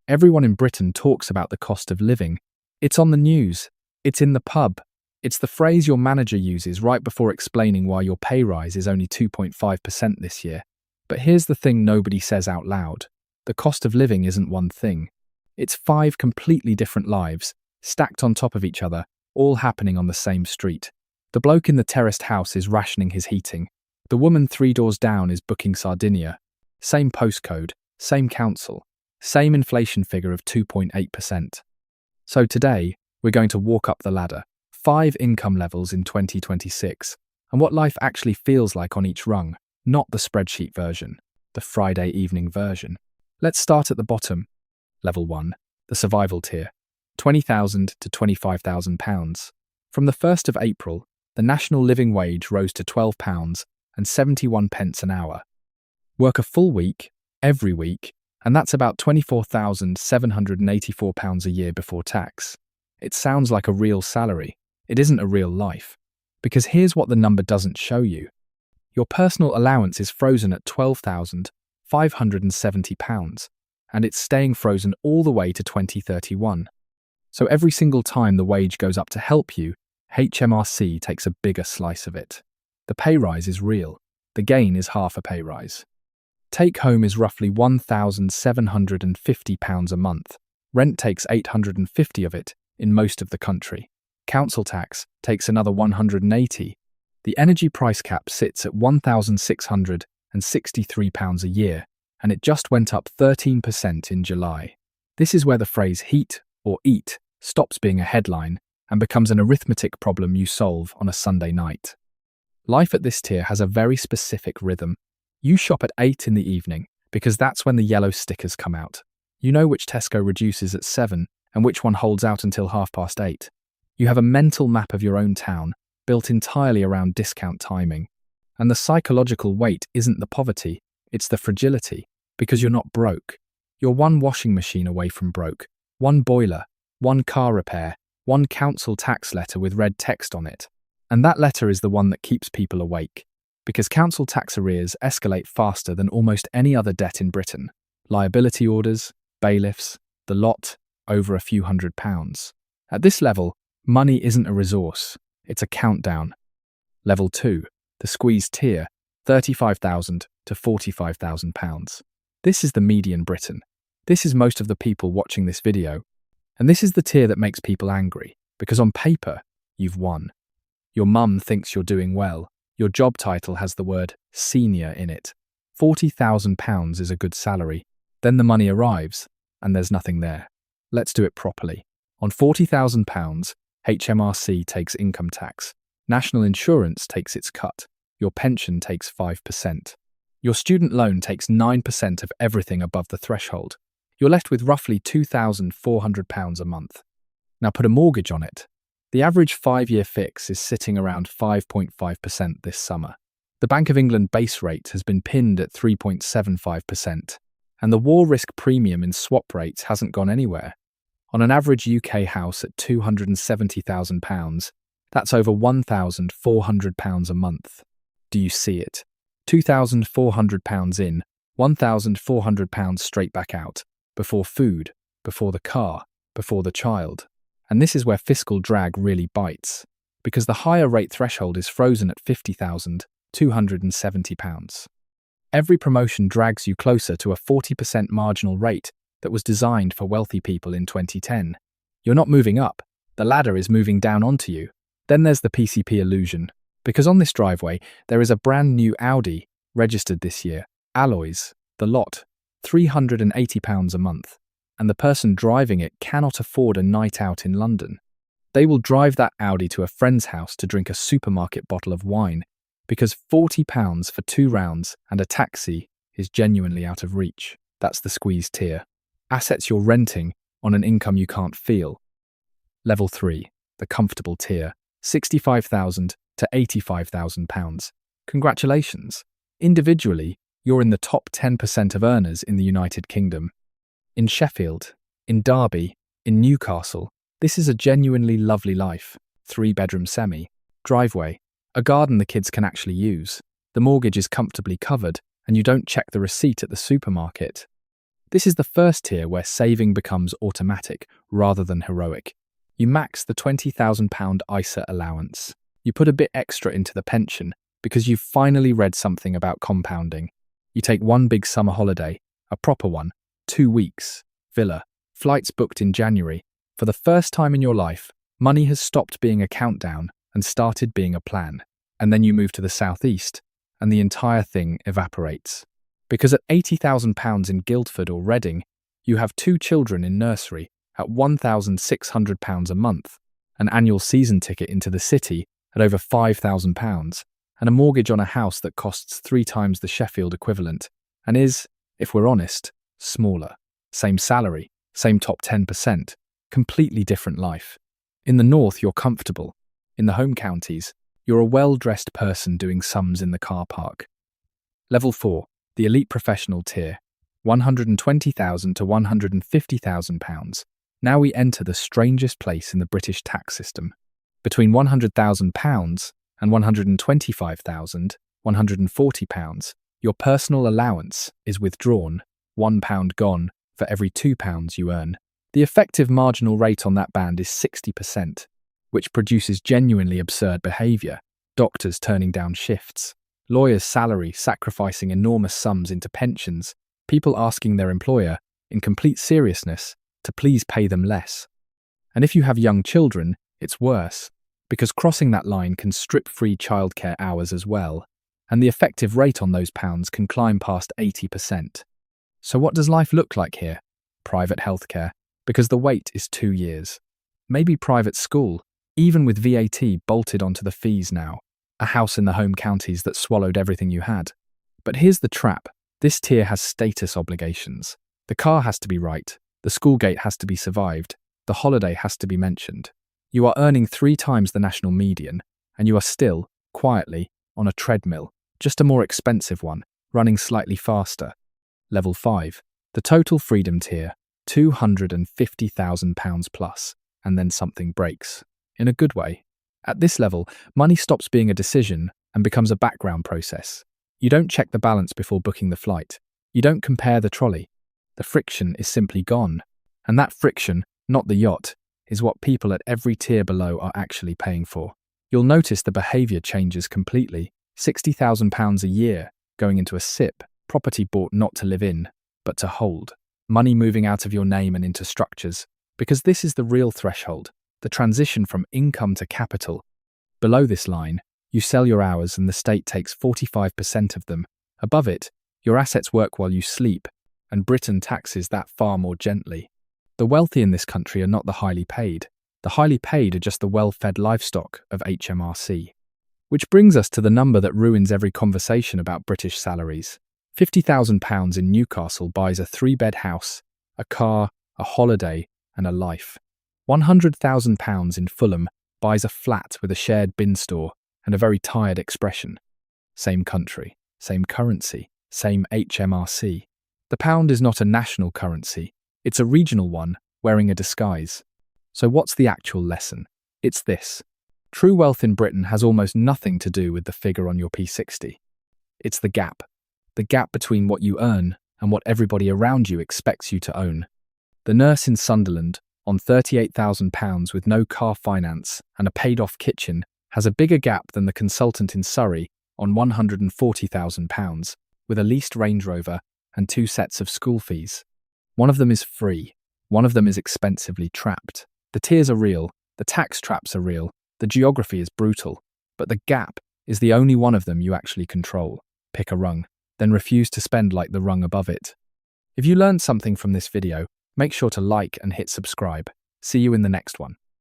Everyone in Britain talks about the cost of living. It's on the news. It's in the pub. It's the phrase your manager uses right before explaining why your pay rise is only 2.5% this year. But here's the thing nobody says out loud. The cost of living isn't one thing. It's 5 completely different lives, stacked on top of each other, all happening on the same street. The bloke in the terraced house is rationing his heating. The woman 3 doors down is booking Sardinia. Same postcode, same council, same inflation figure of 2.8%. So today, we're going to walk up the ladder, 5 income levels in 2026, and what life actually feels like on each rung, not the spreadsheet version, the Friday evening version. Let's start at the bottom. Level 1, the survival tier, £20,000 to £25,000. From the 1st of April, the national living wage rose to £12.71 an hour. Work a full week, every week, and that's about £24,784 a year before tax. It sounds like a real salary. It isn't a real life. Because here's what the number doesn't show you. Your personal allowance is frozen at £12,570, and it's staying frozen all the way to 2031. So every single time the wage goes up to help you, HMRC takes a bigger slice of it. The pay rise is real. The gain is half a pay rise. Take home is roughly £1,750 a month. Rent takes £850 of it in most of the country. Council tax takes another £180. The energy price cap sits at £1,663 a year, and it just went up 13% in July. This is where the phrase heat or eat stops being a headline and becomes an arithmetic problem you solve on a Sunday night. Life at this tier has a very specific rhythm. You shop at 8 in the evening because that's when the yellow stickers come out. You know which Tesco reduces at 7 and which one holds out until 8:30. You have a mental map of your own town, built entirely around discount timing. And the psychological weight isn't the poverty, it's the fragility, because you're not broke. You're one washing machine away from broke, one boiler, one car repair, one council tax letter with red text on it. And that letter is the one that keeps people awake. Because council tax arrears escalate faster than almost any other debt in Britain. Liability orders, bailiffs, the lot, over a few £100s. At this level, money isn't a resource, it's a countdown. Level 2, the squeezed tier, £35,000 to £45,000. This is the median Britain. This is most of the people watching this video. And this is the tier that makes people angry, because on paper, you've won. Your mum thinks you're doing well. Your job title has the word senior in it. £40,000 is a good salary. Then the money arrives, and there's nothing there. Let's do it properly. On £40,000, HMRC takes income tax. National insurance takes its cut. Your pension takes 5%. Your student loan takes 9% of everything above the threshold. You're left with roughly £2,400 a month. Now put a mortgage on it. The average 5-year fix is sitting around 5.5% this summer. The Bank of England base rate has been pinned at 3.75%, and the war risk premium in swap rates hasn't gone anywhere. On an average UK house at £270,000, that's over £1,400 a month. Do you see it? £2,400 in, £1,400 straight back out, before food, before the car, before the child. And this is where fiscal drag really bites, because the higher rate threshold is frozen at £50,270. Every promotion drags you closer to a 40% marginal rate that was designed for wealthy people in 2010. You're not moving up, the ladder is moving down onto you. Then there's the PCP illusion, because on this driveway there is a brand new Audi, registered this year, alloys, the lot, £380 a month. And the person driving it cannot afford a night out in London. They will drive that Audi to a friend's house to drink a supermarket bottle of wine because £40 for 2 rounds and a taxi is genuinely out of reach. That's the squeezed tier. Assets you're renting on an income you can't feel. Level 3, the comfortable tier, £65,000 to £85,000. Congratulations. Individually, you're in the top 10% of earners in the United Kingdom. In Sheffield, in Derby, in Newcastle, this is a genuinely lovely life. 3-bedroom semi, driveway, a garden the kids can actually use. The mortgage is comfortably covered, and you don't check the receipt at the supermarket. This is the first tier where saving becomes automatic rather than heroic. You max the £20,000 ISA allowance. You put a bit extra into the pension because you've finally read something about compounding. You take one big summer holiday, a proper one, 2 weeks, villa, flights booked in January. For the first time in your life, money has stopped being a countdown and started being a plan. And then you move to the southeast, and the entire thing evaporates. Because at £80,000 in Guildford or Reading, you have 2 children in nursery at £1,600 a month, an annual season ticket into the city at over £5,000, and a mortgage on a house that costs 3 times the Sheffield equivalent, and is, if we're honest, smaller. Same salary, same top 10%, completely different life. In the north, you're comfortable. In the home counties, you're a well-dressed person doing sums in the car park. Level 4, the elite professional tier, £120,000 to £150,000. Now we enter the strangest place in the British tax system. Between £100,000 and £125,000, £140, your personal allowance is withdrawn, £1 gone for every £2 you earn. The effective marginal rate on that band is 60%, which produces genuinely absurd behaviour. Doctors turning down shifts, lawyers' salary sacrificing enormous sums into pensions, people asking their employer, in complete seriousness, to please pay them less. And if you have young children, it's worse, because crossing that line can strip free childcare hours as well, and the effective rate on those pounds can climb past 80%. So what does life look like here? Private healthcare, because the wait is 2 years. Maybe private school, even with VAT bolted onto the fees now. A house in the home counties that swallowed everything you had. But here's the trap. This tier has status obligations. The car has to be right. The school gate has to be survived. The holiday has to be mentioned. You are earning 3 times the national median, and you are still, quietly, on a treadmill, just a more expensive one, running slightly faster. Level 5. The total freedom tier, £250,000 plus, and then something breaks. In a good way. At this level, money stops being a decision and becomes a background process. You don't check the balance before booking the flight. You don't compare the trolley. The friction is simply gone. And that friction, not the yacht, is what people at every tier below are actually paying for. You'll notice the behaviour changes completely. £60,000 a year going into a SIP, property bought not to live in, but to hold. Money moving out of your name and into structures. Because this is the real threshold. The transition from income to capital. Below this line, you sell your hours and the state takes 45% of them. Above it, your assets work while you sleep, and Britain taxes that far more gently. The wealthy in this country are not the highly paid. The highly paid are just the well-fed livestock of HMRC. Which brings us to the number that ruins every conversation about British salaries. £50,000 in Newcastle buys a 3-bed house, a car, a holiday, and a life. £100,000 in Fulham buys a flat with a shared bin store and a very tired expression. Same country, same currency, same HMRC. The pound is not a national currency, it's a regional one wearing a disguise. So what's the actual lesson? It's this. True wealth in Britain has almost nothing to do with the figure on your P60. It's the gap between what you earn and what everybody around you expects you to own. The nurse in Sunderland, on £38,000 with no car finance and a paid-off kitchen, has a bigger gap than the consultant in Surrey on £140,000 with a leased Range Rover and 2 sets of school fees. One of them is free, one of them is expensively trapped. The tiers are real, the tax traps are real, the geography is brutal, but the gap is the only one of them you actually control. Pick a rung, then refuse to spend like the rung above it. If you learned something from this video, make sure to like and hit subscribe. See you in the next one.